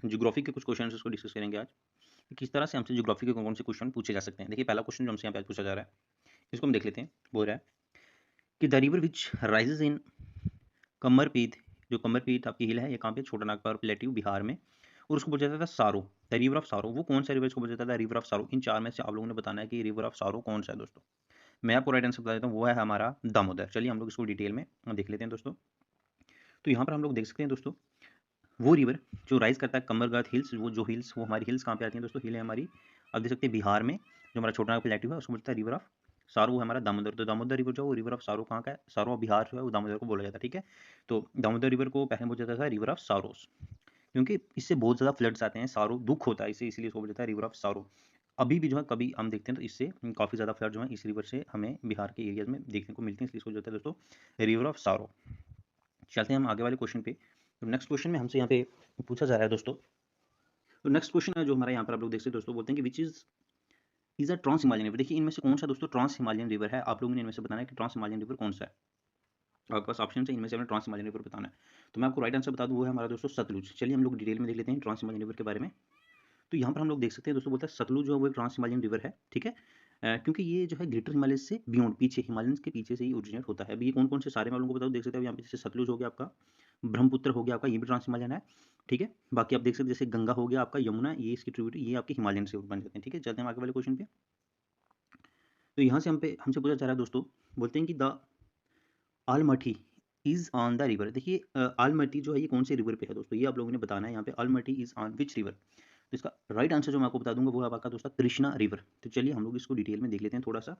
Geography के कुछ question उसको डिस्कस करेंगे आज कि किस तरह से हमसे ज्योग्राफी के कौन कौन से क्वेश्चन पूछे जा सकते हैं। देखिए पहला क्वेश्चन जो हमसे यहाँ पे पूछा जा रहा है इसको हम देख लेते हैं। बोल रहा है कि the river which rises in कमरपीठ, जो कमरपीठ आपकी हिल है ये कहाँ पे, छोटा नागपुर प्लेट्यू बिहार में, और उसको बोला जाता था सारो, द रिवर ऑफ सारो। वो कौन सा रिवर इसको बोला जाता है रिवर ऑफ सारो? इन चार में से आप लोगों ने बताना है कि रिवर ऑफ सारो कौन सा है दोस्तों। मैं आपको राइट आंसर बता देता हूँ, वो है हमारा दामोदर। चलिए हम लोग इसको डिटेल में देख लेते हैं दोस्तों। तो यहाँ पर हम लोग देख सकते हैं दोस्तों वो रिवर जो राइज करता है कमरगढ़ हिल्स, वो जो हिल्स, वो हमारी हिल्स कहाँ पे आती हैं दोस्तों? हिल है हमारी, आप देख सकते हैं बिहार में, जो हमारा छोटा नागपुर प्लेट्यू है उसको बोलता है रिवर ऑफ सारो, है हमारा दामोदर। तो दामोदर रिवर जो है वो रिवर ऑफ सारो कहाँ का है? सारो बिहार जो है वो दामोदर को बोला जाता है, ठीक है। तो दामोदर रिवर को पहले बोला जाता था रिवर ऑफ सारोस, क्योंकि इससे बहुत ज़्यादा फ्लड्स आते हैं, सारो दुख होता है इसे, इसलिए इसको बोला जाता है रिवर ऑफ सारो। अभी भी जो है कभी हम देखते हैं तो इससे काफ़ी ज़्यादा फ्लड जो है इस रिवर से हमें बिहार के एरियाज में देखने को मिलते हैं, इसलिए इसको जो है दोस्तों रिवर ऑफ सारो। चलते हैं हम आगे वाले क्वेश्चन पे। तो नेक्स्ट क्वेश्चन में हमसे यहाँ पे पूछा जा रहा है दोस्तों। तो नेक्स्ट क्वेश्चन है जो हमारा यहाँ पर आप लोग देख सकते हैं दोस्तों, बोलते हैं कि which is a trans Himalayan river. देखिए इनमें से कौन सा दोस्तों ट्रांस हिमालयन रिवर है, आप लोगों ने इनमें से बताना है कि ट्रांस हिमालयन रिवर कौन सा है। आपके पास ऑप्शन है, इनमें से हमें ट्रांस हिमालयन रिवर बताना है। तो मैं आपको राइट आंसर बता दूं, वो है हमारा दोस्तों सतलुज। चलिए हम लोग डिटेल में देख लेते हैं ट्रांस हिमालयन रिवर के बारे में। तो यहाँ पर हम लोग देख सकते हैं दोस्तों, बोलता है सतलुज जो है वो एक ट्रांस हिमालयन रिवर है, ठीक है। क्योंकि ये जो है ग्रेटर हिमालय से बियॉन्ड, पीछे हिमालयंस के पीछे से ही ओरिजिनेट होता है। अभी ये कौन कौन से सारे मैं लोगों को बताऊँ, देख सकते हैं यहाँ पे जैसे सतलुज हो गया आपका, ब्रह्मपुत्र हो गया आपका, ये भी ट्रांस हिमालयन है, ठीक है। बाकी आप देख सकते हैं जैसे गंगा हो गया आपका, यमुना, ये इसकी ट्रिब्यूटरी, ये आपके हिमालयन से बन जाते हैं, ठीक है। चलते हैं आगे वाले क्वेश्चन पे। तो यहाँ से हमसे पूछा जा रहा है दोस्तों, बोलते हैं कि the Almatti is on the river. देखिए आलमटी जो है ये कौन से रिवर पे है दोस्तों, ये आप लोगों ने बताना है यहाँ पे। Almatti is on which river? तो इसका राइट आंसर जो मैं आपको बता दूंगा वो है आपका दोस्तों कृष्णा रिवर। तो चलिए हम लोग इसको डिटेल में देख लेते हैं थोड़ा सा।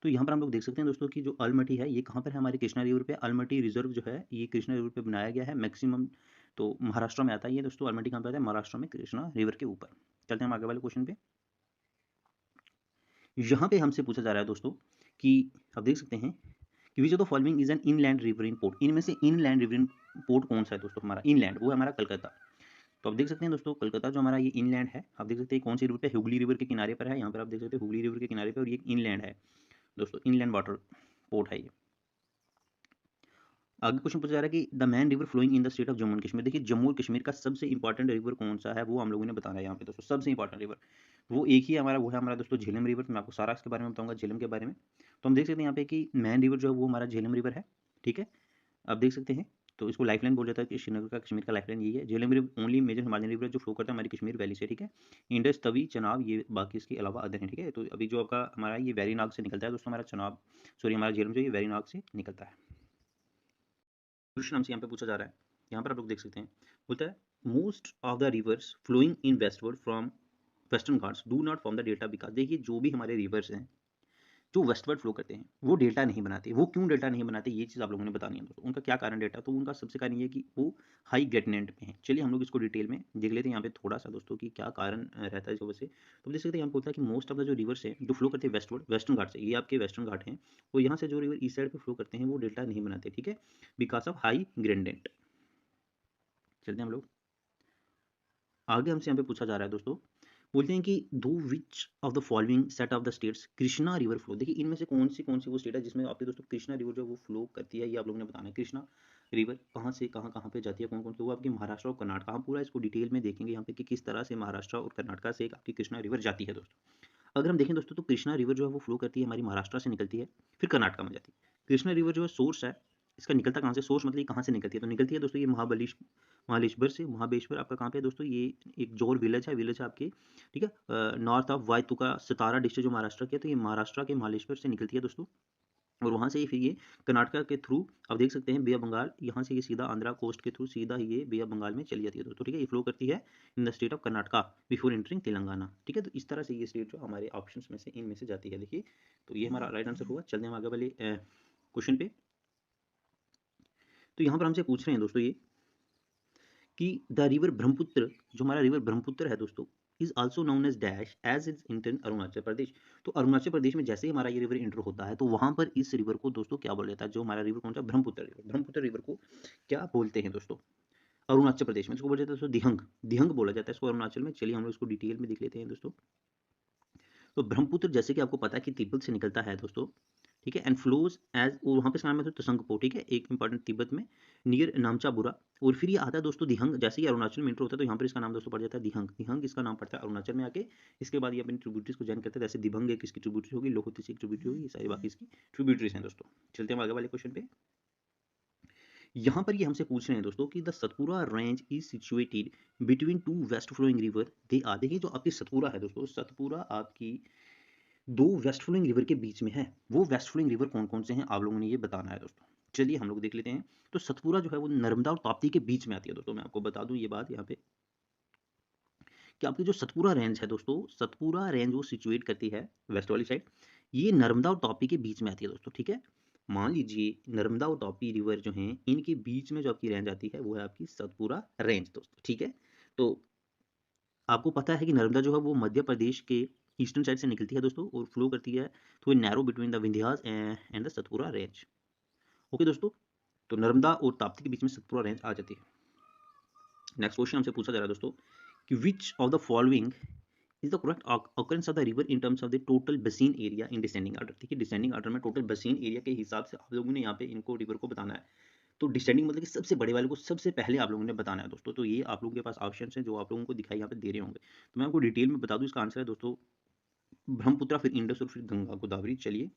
तो यहाँ पर हम लोग देख सकते हैं दोस्तों कि जो अलमटी है ये कहाँ पर है, हमारे कृष्णा रिवर पे। अलमटी रिजर्व जो है ये कृष्णा रिवर पे बनाया गया है मैक्सिमम, तो महाराष्ट्र में आता है ये दोस्तों। अलमटी कहाँ पे आता है? महाराष्ट्र में, कृष्णा रिवर के ऊपर। चलते हैं हम आगे वाले क्वेश्चन पे। यहाँ पे हमसे पूछा जा रहा है दोस्तों कि आप देख सकते हैं कि which of the following is an inland riverine port. इनमें से इनलैंड रिवरिन पोर्ट कौन सा है दोस्तों? हमारा इनलैंड वो है हमारा कलकत्ता। तो आप देख सकते हैं दोस्तों कलकत्ता जो हमारा ये इनलैंड है, आप देख सकते हैं कौन सी रिवर पे, हुगली रिवर के किनारे पर है। यहाँ पर आप देख सकते हैं हुगली रिवर के किनारे पे, और ये इनलैंड है दोस्तों, इनलैंड वाटर पोर्ट है ये। आगे क्वेश्चन पूछा जा रहा है कि the main river flowing in the state of Jammu and Kashmir. देखिए जम्मू और कश्मीर का सबसे इंपॉर्टेंट रिवर कौन सा है, वो हम लोगों ने बताना है यहाँ पे दोस्तों। सबसे इंपॉर्टेंट रिवर वो एक ही है हमारा, वो है हमारा दोस्तों झेलम रिवर। मैं आपको सारा इसके बारे में बताऊंगा, झेलम के बारे में। तो हम देख सकते हैं यहाँ पे कि मैन रिवर जो है वो हमारा झेलम रिवर है, ठीक है। आप देख सकते हैं, तो इसको लाइफलाइन बोला जाता है कि श्रीनगर का, कश्मीर का लाइफलाइन यही है। Jhelum river only major Himalayan river जो फ्लो करता है हमारी कश्मीर वैली से, ठीक है। इंडस, तवी, चनाब, ये बाकी इसके अलावा अदर हैं, ठीक है। तो अभी जो आपका हमारा ये वेरीनाग से निकलता है दोस्तों, हमारा चनाब, सॉरी हमारा झेलम जो ये वेरीनाग से निकलता है। क्वेश्चन हमसे यहाँ पे पूछा जा रहा है, यहाँ पर आप लोग देख सकते हैं, बोलता है most of the rivers flowing in westward from western Ghats do not form the delta because. देखिए जो भी हमारे रिवर्स हैं जो वेस्टवर्ड फ्लो करते हैं वो डेल्टा नहीं बनाते। वो क्यों डेल्टा नहीं बनाते, ये चीज़ आप लोगों ने बतानी है दोस्तों। उनका क्या कारण डेल्टा, तो उनका सबसे कारण ये है कि वो हाई ग्रेडिएंट में है। चलिए हम लोग इसको डिटेल में देख लेते हैं यहाँ पे थोड़ा सा दोस्तों कि क्या कारण रहता है इस वजह से। तो देख सकते हैं यहाँ पे होता है कि मोस्ट ऑफ द जो रिवर्स है जो फ्लो करते हैं वेस्टवर्ड, वेस्टर्न घाट से, ये आपके वेस्टर्न घाट हैं, वो यहाँ से जो रिवर ईस्ट साइड पे फ्लो करते हैं वो डेल्टा नहीं बनाते, ठीक है, बिकॉज ऑफ हाई ग्रेडिएंट। चलते हैं हम लोग आगे। हमसे यहाँ पे पूछा जा रहा है दोस्तों, बोलते हैं कि दो विच of the following set of the states Krishna river flow. देखिए इनमें से कौन सी वो स्टेट है जिसमें आपके दोस्तों कृष्णा रिवर जो वो फ्लो करती है, ये आप लोगों ने बताना है। कृष्णा रिवर कहाँ से कहाँ पे जाती है, कौन कौन से, वो आपके महाराष्ट्र और कर्नाटक। हम पूरा इसको डिटेल में देखेंगे यहाँ पे कि किस तरह से महाराष्ट्र और कर्नाटक से एक आपकी कृष्णा रिवर जाती है दोस्तों। अगर हम देखें दोस्तों तो कृष्णा रिवर जो है वो फ्लो करती है हमारी महाराष्ट्र से निकलती है, फिर कर्नाटक में जाती है। कृष्णा रिवर जो है सोर्स है इसका, निकलता कहाँ से, सोर्स मतलब ये कहाँ से निकलती है, तो निकलती है दोस्तों ये महाबलेश्वर से। महाबलेश्वर आपका कहाँ पे है दोस्तों, ये एक जोर विलेज है, विलेज है आपके, ठीक है, नॉर्थ ऑफ वायतुका सतारा डिस्ट्रिक्ट जो महाराष्ट्र के, तो ये महाराष्ट्र के महाबलेश्वर से निकलती है दोस्तों। और वहाँ से ही फिर ये कर्नाटका के थ्रू आप देख सकते हैं बे ऑफ बंगाल, यहाँ से ये सीधा आंध्रा कोस्ट के थ्रू सीधा ये बे ऑफ बंगाल में चली जाती है दोस्तों, ठीक है। ये फ्लो करती है इन the state of Karnataka before entering Telangana, ठीक है। तो इस तरह से ये स्टेट जो हमारे ऑप्शंस में से इनमें से जाती है, देखिए। तो ये हमारा राइट आंसर हुआ। चलते हैं हम आगे वाले क्वेश्चन पे। तो यहाँ पर हमसे पूछ रहे हैं दोस्तों ये कि द रिवर ब्रह्मपुत्र, जो हमारा रिवर ब्रह्मपुत्र है दोस्तों, is also known as dash as is enter Arunachal Pradesh. तो अरुणाचल प्रदेश में जैसे ही हमारा ये रिवर इंटर होता है तो वहां पर इस रिवर को दोस्तों क्या बोला जाता है, जो हमारा रिवर कौन सा, ब्रह्मपुत्र रिवर। ब्रह्मपुत्र रिवर को क्या बोलते हैं दोस्तों अरुणाचल प्रदेश में? इसको बोला जाता है दोस्तों दिहंग, दिहंग बोला जाता है इसको अरुणाचल में। चलिए हम लोग इसको डिटेल में देख लेते हैं दोस्तों। तो ब्रह्मपुत्र जैसे कि आपको पता है कि तिब्बत से निकलता है दोस्तों, ठीक है, एंड फ्लोज एज, और वहाँ पे इसका नाम है तसंगपो, ठीक है, एक इंपॉर्टेंट तिब्बत में नियर नामचा बुरा। और फिर ये आता है दोस्तों दिहंग, जैसे ही अरुणाचल में इंटर होता है तो यहाँ पर इसका नाम दोस्तों पड़ जाता है दिहंग। दिहंग इसका नाम पड़ता है अरुणाचल में आके। इसके बाद ये अपनी ट्रिब्यूटरीज को ज्वाइन करते हैं, जैसे दिभंग एक इसकी ट्रिब्यूटरी होगी, लोकोतिस एक ट्रिब्यूटरी होगी, ये सारी बाकी इसकी ट्रिब्यूटरीज हैं दोस्तों। चलते हैं आगे वाले क्वेश्चन पे। यहाँ पर ये हमसे पूछ रहे हैं दोस्तों कि the Satpura range is situated between two west flowing river, they are, देखिए जो आपकी सतपुरा है दोस्तों, सतपुरा आपकी दो वेस्ट फ्लोइंग रिवर के बीच में है। वो वेस्ट फ्लोइंग रिवर कौन कौन से हैं आप लोगों ने ये बताना है दोस्तों। चलिए हम लोग देख लेते हैं। तो सतपुरा जो है वो नर्मदा और ताप्ती के बीच में आती है दोस्तों। मैं आपको बता दूं ये बात यहाँ पे कि आपकी जो सतपुरा रेंज है दोस्तों, सतपुरा रेंज वो सिचुएट करती है वेस्ट वाली साइड, ये नर्मदा और ताप्ती के बीच में आती है दोस्तों। ठीक है, मान लीजिए नर्मदा और ताप्ती रिवर जो हैं इनके बीच में जो आपकी रेंज आती है वो है आपकी सतपुरा रेंज दोस्तों। ठीक है, तो आपको पता है कि नर्मदा जो है वो मध्य प्रदेश के ईस्टर्न साइड से निकलती है दोस्तों और फ्लो करती है through narrow between the Vindhyas and the Satpura range. Okay दोस्तों, तो नर्मदा और ताप्ती के बीच में सतपुरा रेंज आ जाती है। नेक्स्ट क्वेश्चन हमसे पूछा जा रहा है दोस्तों कि which of the following is the correct occurrence of the river in terms of the total basin area in descending order. ठीक है, डिसेंडिंग ऑर्डर में टोटल बेसिन एरिया के हिसाब से आप लोगों ने यहाँ पे इनको रिवर को बताना है। तो डिसेंडिंग मतलब कि सबसे बड़े वाले को सबसे पहले आप लोगों ने बताना है दोस्तों। तो ये आप लोगों के पास ऑप्शन हैं जो आप लोगों को दिखाई यहाँ पे दे रहे होंगे। तो मैं आपको डिटेल में बता दूं, इसका आंसर है दोस्तों ब्रह्मपुत्र, फिर इंडस और फिर गंगा गोदावरी। चलिए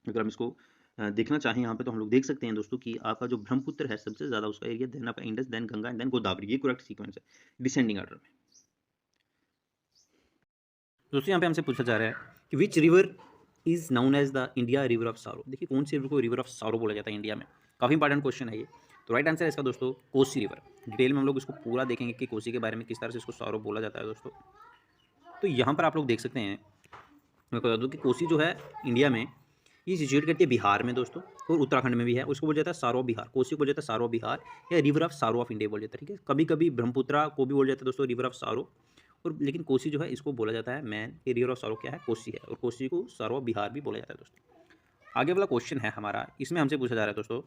अगर हम इसको देखना चाहें यहाँ पे तो हम लोग देख सकते हैं दोस्तों कि आपका जो ब्रह्मपुत्र है सबसे ज्यादा उसका एरिया, देन आपका Indus, then Ganga and then Godavari. ये करेक्ट सीक्वेंस है डिसेंडिंग ऑर्डर में। दोस्तों यहाँ पे हमसे पूछा जा रहा है कि which river is known as the India river of sorrow. देखिए कौन सी रिवर को रिवर ऑफ सारो बोला जाता है इंडिया में, काफ़ी इंपॉर्टेंट क्वेश्चन है ये। तो राइट आंसर है इसका दोस्तों कोसी रिवर। डिटेल में हम लोग इसको पूरा देखेंगे कि कोसी के बारे में किस तरह से इसको सारो बोला जाता है दोस्तों। तो यहाँ पर आप लोग देख सकते हैं, मैं बता दूँ कि कोसी जो है इंडिया में ये सिचुएट करती है बिहार में दोस्तों, और उत्तराखंड में भी है। उसको बोला जाता है सारो बिहार, कोसी को बोला जाता है सारो बिहार या रिवर ऑफ सारो ऑफ इंडिया बोला जाता है। ठीक है, कभी कभी ब्रह्मपुत्रा को भी बोला जाता है दोस्तों रिवर ऑफ सारो, और लेकिन कोसी जो है इसको बोला जाता है मैन, ये रिवर ऑफ सारो क्या है, कोसी है, और कोसी को सारो ऑफ बिहार भी बोला जाता है दोस्तों। आगे वाला क्वेश्चन है हमारा, इसमें हमसे पूछा जा रहा है दोस्तों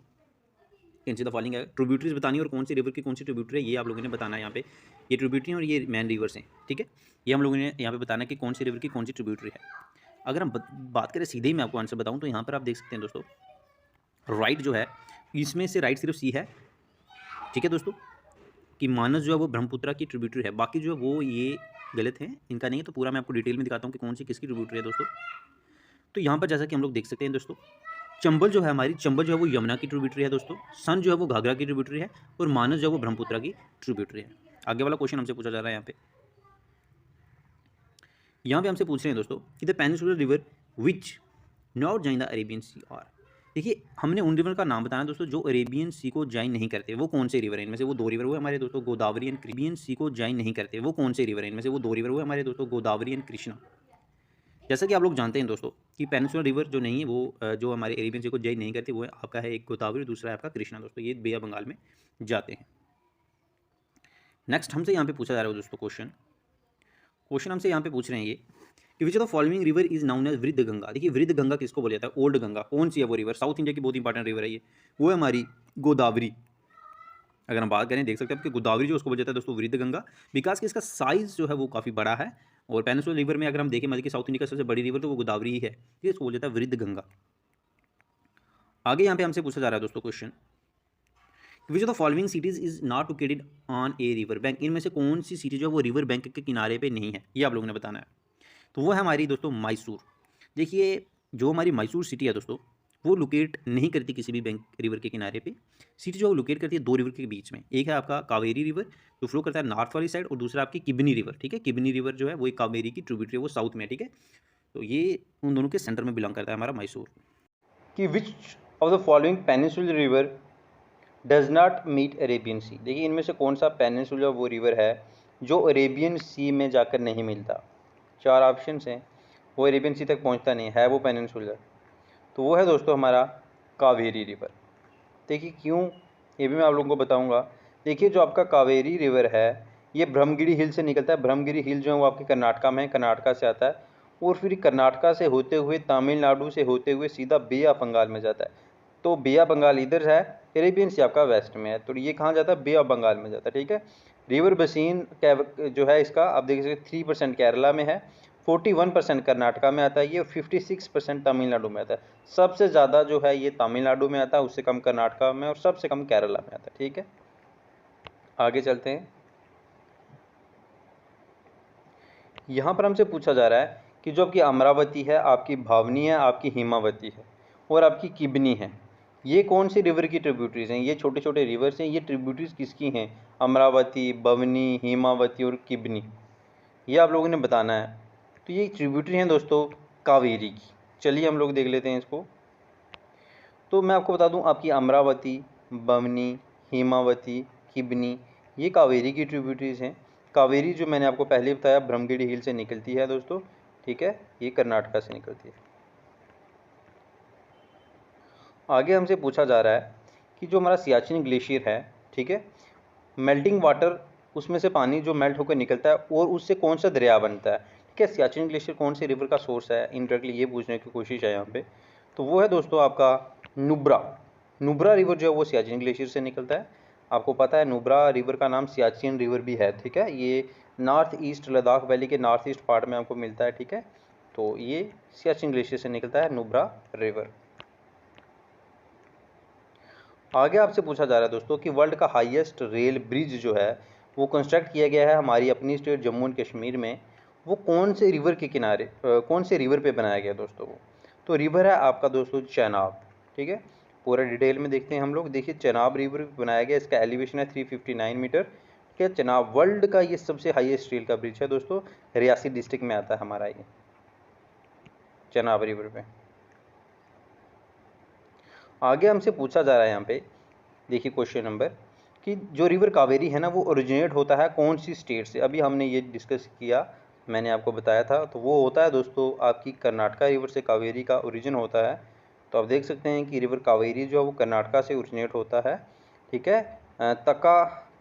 कैंसी द फॉलोइंग है, ट्रिब्यूटरीज बतानी है और कौन सी रिवर की कौन सी ट्रिब्यूटरी है ये आप लोगों ने बताना है। यहाँ पे ये ट्रिब्यूटरी और ये मैन रिवर्स हैं। ठीक है, ये हम लोगों ने यहाँ पे बताना है कि कौन सी रिवर की कौन सी ट्रिब्यूटरी है। अगर हम बात करें सीधे ही मैं आपको आंसर बताऊँ तो यहाँ पर आप देख सकते हैं दोस्तों राइट जो है इसमें से राइट सिर्फ सी है। ठीक है दोस्तों, कि मानस जो है वो ब्रह्मपुत्रा की ट्रिब्यूटरी है, बाकी जो है वो ये गलत है, इनका नहीं है। तो पूरा मैं आपको डिटेल में दिखाता हूँ कि कौन सी किसकी ट्रिब्यूटरी है दोस्तों। तो यहाँ पर जैसा कि हम लोग देख सकते हैं दोस्तों, चंबल जो है हमारी, चंबल जो है वो यमुना की ट्रिब्यूटरी है दोस्तों, सन जो है वो घाघरा की ट्रिब्यूटरी है, और मानस जो है वो ब्रह्मपुत्रा की ट्रिब्यूटरी है। आगे वाला क्वेश्चन हमसे पूछा जा रहा है यहाँ पे हमसे पूछ रहे हैं दोस्तों कि the peninsular river which not join the Arabian sea are. देखिए हमने उन रिवर का नाम बताना दोस्तों जो अरेबियन सी को ज्वाइन नहीं करते। वो कौन से रिवर है, इनमें से वो दो रिवर हुए हमारे दोस्तों गोदावरी एंड अरेबियन सी को ज्वाइन नहीं करते। वो कौन से रिवर है, इनमें से वो दो रिवर हुए हमारे दोस्तों गोदावरी एंड कृष्णा। जैसा कि आप लोग जानते हैं दोस्तों कि पेनिनसुलर रिवर जो नहीं है वो जो हमारे अरेबियन सी को ज्वाइन नहीं करती वो आपका है एक गोदावरी, दूसरा है आपका कृष्णा दोस्तों। ये बे ऑफ बंगाल में जाते हैं। नेक्स्ट हमसे यहाँ पे पूछा जा रहा है दोस्तों क्वेश्चन हमसे यहाँ पे पूछ रहे हैं ये कि which of the following river is known as Vriddha Ganga. देखिए वृद्ध गंगा किसको बोला जाता है, ओल्ड गंगा। कौन सी है वो रिवर, साउथ इंडिया की बहुत इंपॉर्टेंट रिवर है ये, वो है हमारी गोदावरी। अगर हम बात करें देख सकते हैं कि गोदावरी जो उसको बोला जाता है दोस्तों वृद्ध गंगा, बिकॉज कि इसका साइज जो है वो काफ़ी बड़ा है। और पेनिनसुलर रिवर में अगर हम देखें मतलब कि साउथ इंडिया का सबसे बड़ी रिवर तो वो गोदावरी ही है, ठीक है, इसको बोला जाता है वृद्ध गंगा। आगे यहाँ पे हमसे पूछा जा रहा है दोस्तों question which of the following cities is not located on a river bank. इनमें से कौन सी सिटी जो है वो रिवर बैंक के किनारे पे नहीं है, ये आप लोगों ने बताना है। तो वो है हमारी दोस्तों मैसूर। देखिए जो हमारी मैसूर सिटी है दोस्तों वो लोकेट नहीं करती किसी भी बैंक रिवर के किनारे पे। सिटी जो है लोकेट करती है दो रिवर के बीच में, एक है आपका कावेरी रिवर जो फ्लो करता है नॉर्थ वाली साइड, और दूसरा आपकी किबनी रिवर। ठीक है, किबनी रिवर जो है वो एक कावेरी की ट्रिब्यूटरी है, वो साउथ में है। ठीक है, तो ये उन दोनों के सेंटर में बिलोंग करता है हमारा मैसूर। कि which of the following peninsular river does not meet Arabian sea. देखिए इनमें से कौन सा पेनिनसुलर वो रिवर है जो अरेबियन सी में जाकर नहीं मिलता। चार ऑप्शन हैं, वो अरेबियन सी तक पहुंचता नहीं है वो पेनिनसुलर। तो वो है दोस्तों हमारा कावेरी रिवर। देखिए क्यों, ये भी मैं आप लोगों को बताऊंगा। देखिए जो आपका कावेरी रिवर है ये ब्रह्मगिरी हिल से निकलता है। ब्रह्मगिरी हिल जो है वो आपके कर्नाटका में है, कर्नाटका से आता है, और फिर कर्नाटका से होते हुए तमिलनाडु से होते हुए सीधा बे ऑफ बंगाल में जाता है। तो बे ऑफ बंगाल इधर है, अरेबियन सी आपका वेस्ट में है, तो ये कहाँ जाता है, बे ऑफ बंगाल में जाता है। ठीक है, रिवर बेसिन जो है इसका आप देख सकते 3% केरला में है, 41% कर्नाटका में आता है ये, और 56% तमिलनाडु में आता है। सबसे ज़्यादा जो है ये तमिलनाडु में आता है, उससे कम कर्नाटका में, और सबसे कम केरला में आता है। ठीक है, आगे चलते हैं। यहाँ पर हमसे पूछा जा रहा है कि जो आपकी अमरावती है, आपकी भावनी है, आपकी हिमावती है और आपकी किबनी है, ये कौन सी रिवर की ट्रिब्यूटरीज हैं? ये छोटे छोटे रिवर्स हैं, ये ट्रिब्यूटरीज किसकी हैं? अमरावती, बवनी, हिमावती और किबनी, ये आप लोगों ने बताना है। तो ये ट्रिब्यूटरी हैं दोस्तों कावेरी की। चलिए हम लोग देख लेते हैं इसको। तो मैं आपको बता दूं, आपकी अमरावती, बमनी, हिमावती, किबनी, ये कावेरी की ट्रिब्यूटरीज हैं। कावेरी जो मैंने आपको पहले बताया ब्रह्मगिरी हिल से निकलती है दोस्तों। ठीक है, ये कर्नाटका से निकलती है। आगे हमसे पूछा जा रहा है कि जो हमारा सियाचिन ग्लेशियर है, ठीक है, मेल्टिंग वाटर, उसमें से पानी जो मेल्ट होकर निकलता है, और उससे कौन सा दरिया बनता है? ठीक है, सियाचिन ग्लेशियर कौन सी रिवर का सोर्स है? इनडायरेक्टली ये पूछने की कोशिश है यहाँ पे। तो वो है दोस्तों आपका नुब्रा। नुब्रा रिवर जो है वो सियाचिन ग्लेशियर से निकलता है। आपको पता है नुब्रा रिवर का नाम सियाचिन रिवर भी है। ठीक है, ये नॉर्थ ईस्ट लद्दाख वैली के नॉर्थ ईस्ट पार्ट में आपको मिलता है। ठीक है, तो ये सियाचिन ग्लेशियर से निकलता है नुब्रा रिवर। आगे आपसे पूछा जा रहा है दोस्तों कि वर्ल्ड का हाईएस्ट रेल ब्रिज जो है वो कंस्ट्रक्ट किया गया है हमारी अपनी स्टेट जम्मू एंड कश्मीर में। वो कौन से रिवर के किनारे, कौन से रिवर पे बनाया गया दोस्तों? वो तो रिवर है आपका दोस्तों चेनाब। ठीक है, पूरा डिटेल में देखते हैं हम लोग। देखिए चेनाब रिवर बनाया गया, इसका एलिवेशन है 359 मीटर। ठीक है, चेनाब वर्ल्ड का ये सबसे हाईएस्ट रेल का ब्रिज है दोस्तों। रियासी डिस्ट्रिक्ट में आता है हमारा ये चेनाब रिवर पे। आगे हमसे पूछा जा रहा है यहाँ पे, देखिए क्वेश्चन नंबर, कि जो रिवर कावेरी है ना वो ओरिजिनेट होता है कौन सी स्टेट से? अभी हमने ये डिस्कस किया, मैंने आपको बताया था। तो वो होता है दोस्तों आपकी कर्नाटका रिवर से कावेरी का ओरिजिन होता है। तो आप देख सकते हैं कि रिवर कावेरी जो है वो कर्नाटका से ओरिजिनेट होता है। ठीक है,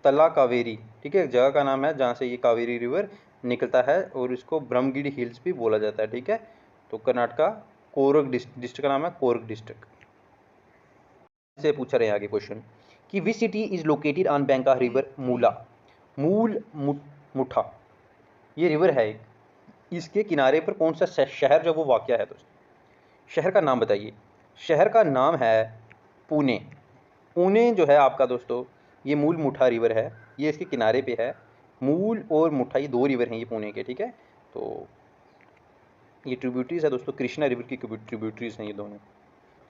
तला कावेरी, ठीक है, एक जगह का नाम है जहाँ से ये कावेरी रिवर निकलता है, और इसको ब्रह्मगिरी हिल्स भी बोला जाता है। ठीक है, तो कर्नाटका कोरग डिस्ट्रिक्ट का नाम है कोरग डिस्ट्रिक्ट से पूछा रहे हैं आगे क्वेश्चन कि which city is located on bank of river Mula, Mutha, ये रिवर है एक, इसके किनारे पर कौन सा शहर जो वो वाक़या है दोस्तों? शहर का नाम बताइए। शहर का नाम है पुणे। पुणे जो है आपका दोस्तों ये मूल मुठा रिवर है, ये इसके किनारे पे है। मूल और मुठा ये दो रिवर हैं ये पुणे के। ठीक है, तो ये ट्रिब्यूटरीज है दोस्तों, कृष्णा रिवर की ट्रिब्यूटरीज हैं ये दोनों।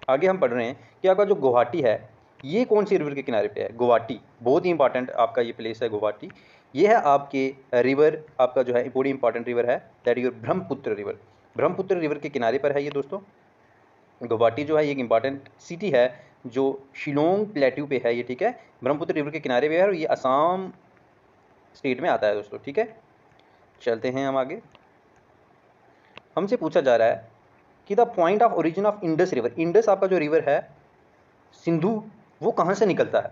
आगे हम पढ़ रहे हैं कि आपका जो गुवाहाटी है ये कौन सी रिवर के किनारे पे है? गुवाहाटी बहुत ही इंपॉर्टेंट आपका ये प्लेस है गुवाहाटी। ये है आपके रिवर, आपका जो है बड़ी इंपॉर्टेंट रिवर है, that is Brahmaputra river. Brahmaputra river के किनारे पर है ये दोस्तों। गुवाहाटी जो है ये एक इंपॉर्टेंट सिटी है जो शिलोंग प्लेट्यू पे है ये। ठीक है, ब्रह्मपुत्र रिवर के किनारे पे है और ये असम स्टेट में आता है दोस्तों। ठीक है, चलते हैं हम आगे। हमसे पूछा जा रहा है कि the point of origin of Indus river, Indus आपका जो रिवर है सिंधु, वो कहाँ से निकलता है?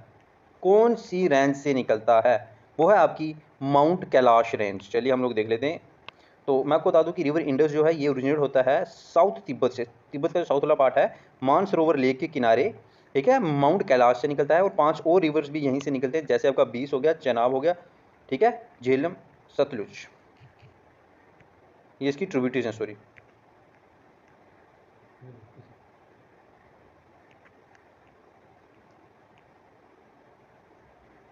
कौन सी रेंज से निकलता है? वो है आपकी माउंट कैलाश रेंज। चलिए हम लोग देख लेते हैं। तो मैं आपको बता दूं कि रिवर इंडस जो है ये ओरिजिनेट होता है साउथ तिब्बत से। तिब्बत का जो साउथ वाला पार्ट है मानसरोवर लेक के किनारे। ठीक है, माउंट कैलाश से निकलता है, और 5 और रिवर्स भी यहीं से निकलते हैं, जैसे आपका 20 हो गया, चेनाब हो गया, ठीक है, झेलम, सतलुज, ये इसकी ट्रिब्यूटरीज हैं। सॉरी,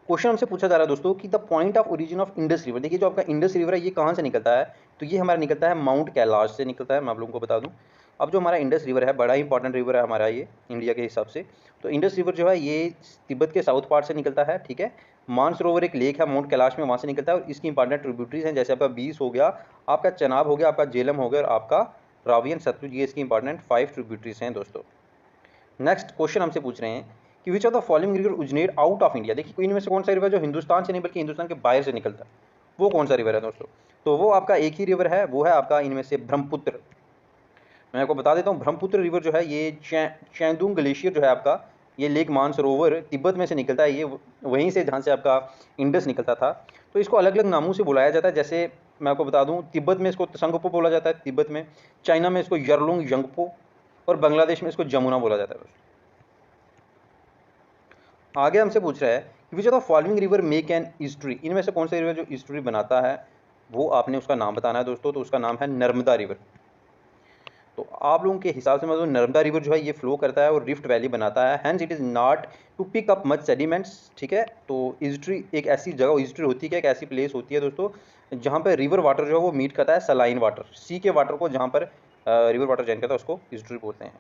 क्वेश्चन हमसे पूछा जा रहा है दोस्तों कि the point of origin of Indus river. देखिए जो आपका इंडस रिवर है ये कहाँ से निकलता है? तो ये हमारा निकलता है माउंट कैलाश से निकलता है। मैं आप लोगों को बता दूं, अब जो हमारा इंडस रिवर है बड़ा ही इंपॉर्टेंट रिवर है हमारा ये इंडिया के हिसाब से। तो इंडस रिवर जो है ये तिब्बत के साउथ पार्ट से निकलता है। ठीक है, मानसरोवर एक लेक है माउंट कैलाश में, वहाँ से निकलता है, और इसकी इंपॉर्टेंट ट्रिब्यूटरीज हैं, जैसे आपका 20 हो गया, आपका चनाब हो गया, आपका झेलम हो गया, और आपका रावी एंड सतलुज, ये इसकी इंपॉर्टेंट 5 ट्रिब्यूटरीज हैं दोस्तों। नेक्स्ट क्वेश्चन हमसे पूछ रहे हैं कि which of the following river originate out of India. देखिए इनमें से कौन सा रिवर जो हिंदुस्तान से नहीं बल्कि हिंदुस्तान के बाहर से निकलता है, वो कौन सा रिवर है दोस्तों? तो वो आपका एक ही रिवर है, वो है आपका इनमें से ब्रह्मपुत्र। मैं आपको बता देता हूँ, ब्रह्मपुत्र रिवर जो है ये चैंदुंग ग्लेशियर जो है आपका, ये लेक मानसरोवर तिब्बत में से निकलता है, ये वहीं से जहाँ से आपका इंडस निकलता था। तो इसको अलग अलग नामों से बुलाया जाता है, जैसे मैं आपको बता दूँ, तिब्बत में इसको तसंगपो बोला जाता है तिब्बत में, चाइना में इसको यरलुंग यंगपो, और बांग्लादेश में इसको जमुना बोला जाता है दोस्तों। आगे हमसे पूछ रहा है which of the following river make an estuary, इनमें से कौन सा रिवर जो ईस्टरी बनाता है? वो आपने उसका नाम बताना है दोस्तों। तो उसका नाम है नर्मदा रिवर। तो आप लोगों के हिसाब से मतलब नर्मदा रिवर जो है ये फ्लो करता है और रिफ्ट वैली बनाता है, hence it is not to pick up much sediments. ठीक है, तो ईस्ट्री एक ऐसी जगह, ईस्ट्री होती है एक ऐसी प्लेस होती है दोस्तों जहाँ पर रिवर वाटर जो है वो मीट करता है सलाइन वाटर, सी के वाटर को, जहाँ पर रिवर वाटर जॉइन करता है उसको ईस्ट्री बोलते हैं।